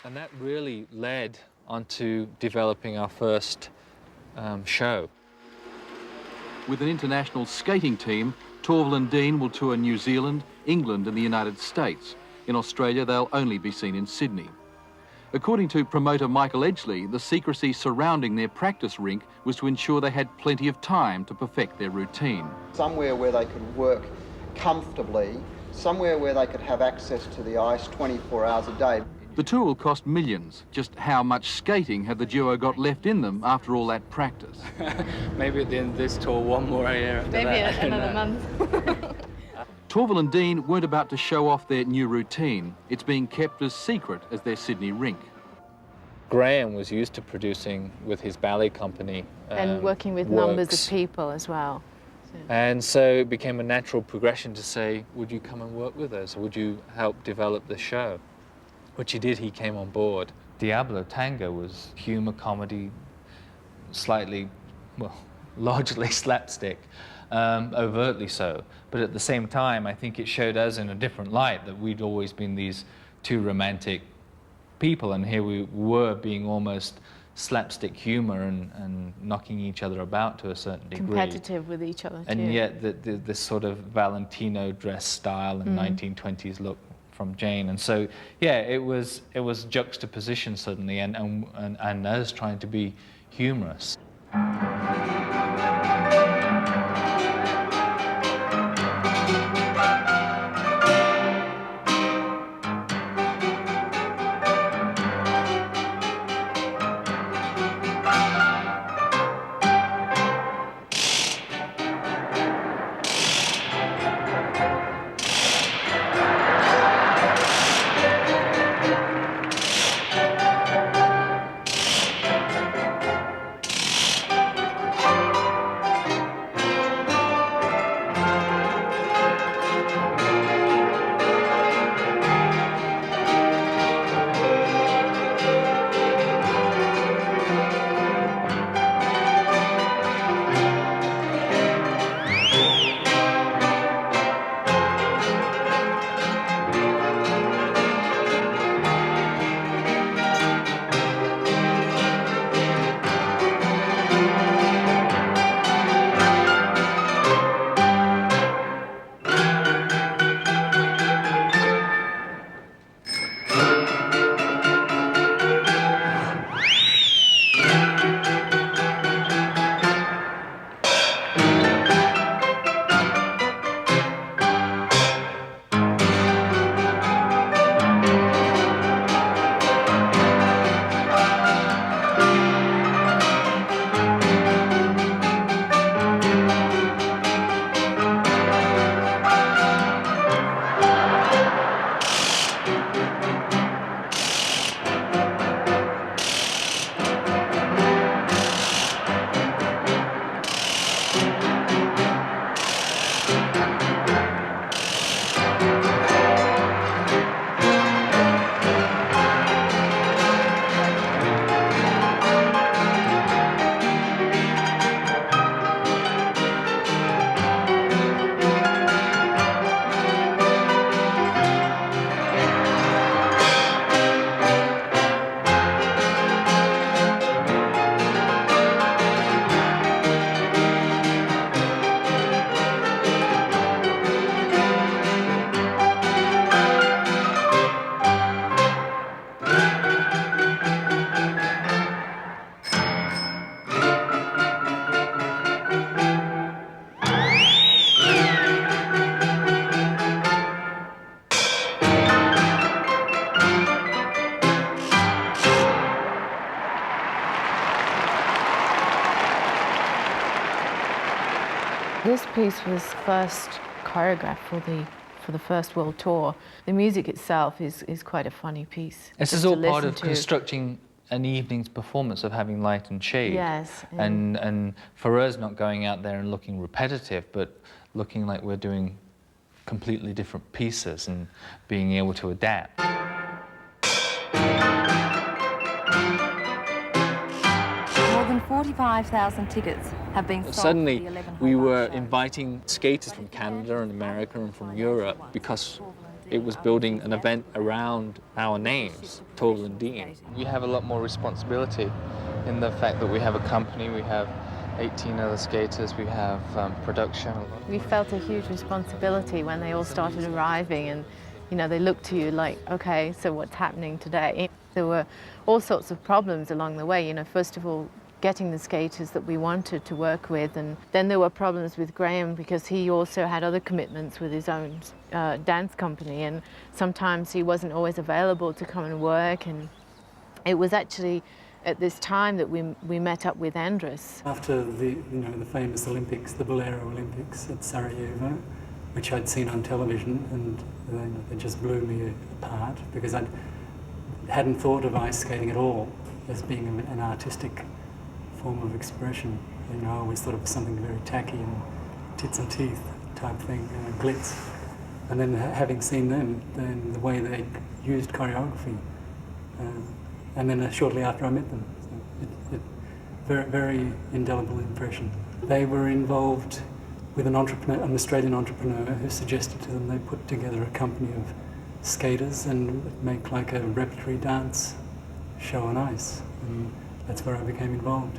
And that really led onto developing our first show. With an international skating team, Torvill Dean will tour New Zealand, England and the United States. In Australia, they'll only be seen in Sydney. According to promoter Michael Edgley, the secrecy surrounding their practice rink was to ensure they had plenty of time to perfect their routine. Somewhere where they could work comfortably, somewhere where they could have access to the ice 24 hours a day. The tour will cost millions. Just how much skating have the duo got left in them after all that practice? Maybe at the end of this tour, one more year after Maybe that. another month. Torvill and Dean weren't about to show off their new routine. It's being kept as secret as their Sydney rink. Graham was used to producing with his ballet company. And working with numbers of people as well. So. And so it became a natural progression to say, would you come and work with us? Would you help develop the show? Which he did, he came on board. Diablo Tango was humor, comedy, slightly, well, largely slapstick, overtly so. But at the same time, I think it showed us in a different light that we'd always been these two romantic people, and here we were being almost slapstick humor and knocking each other about to a certain degree. Competitive with each other, and too. yet this sort of Valentino dress style and 1920s look from Jane. And so, yeah, it was juxtaposition suddenly, and us trying to be humorous. This piece was first choreographed for the first world tour. The music itself is quite a funny piece. This is all part of constructing an evening's performance, of having light and shade. Yes. And for us, not going out there and looking repetitive, but looking like we're doing completely different pieces and being able to adapt. More than 45,000 tickets have been sold. Suddenly, we were inviting skaters from Canada and America and from Europe because It was building an event around our names, Torvill Dean. We have a lot more responsibility in the fact that we have a company, we have 18 other skaters, we have production. We felt a huge responsibility when they all started arriving, and you know, they looked to you like, okay, so what's happening today? There were all sorts of problems along the way. You know, first of all, getting the skaters that we wanted to work with, and then there were problems with Graham because he also had other commitments with his own dance company, and sometimes he wasn't always available to come and work. And it was actually at this time that we met up with Andrus. After the famous Olympics, the Bolero Olympics at Sarajevo, which I'd seen on television, and they just blew me apart because I hadn't thought of ice skating at all as being an artistic form of expression. You know, I always thought it was something very tacky and tits and teeth type thing, glitz. And then having seen them, then the way they used choreography, and then shortly after I met them, so very, very indelible impression. They were involved with an Australian entrepreneur who suggested to them they put together a company of skaters and make like a repertory dance show on ice. And that's where I became involved.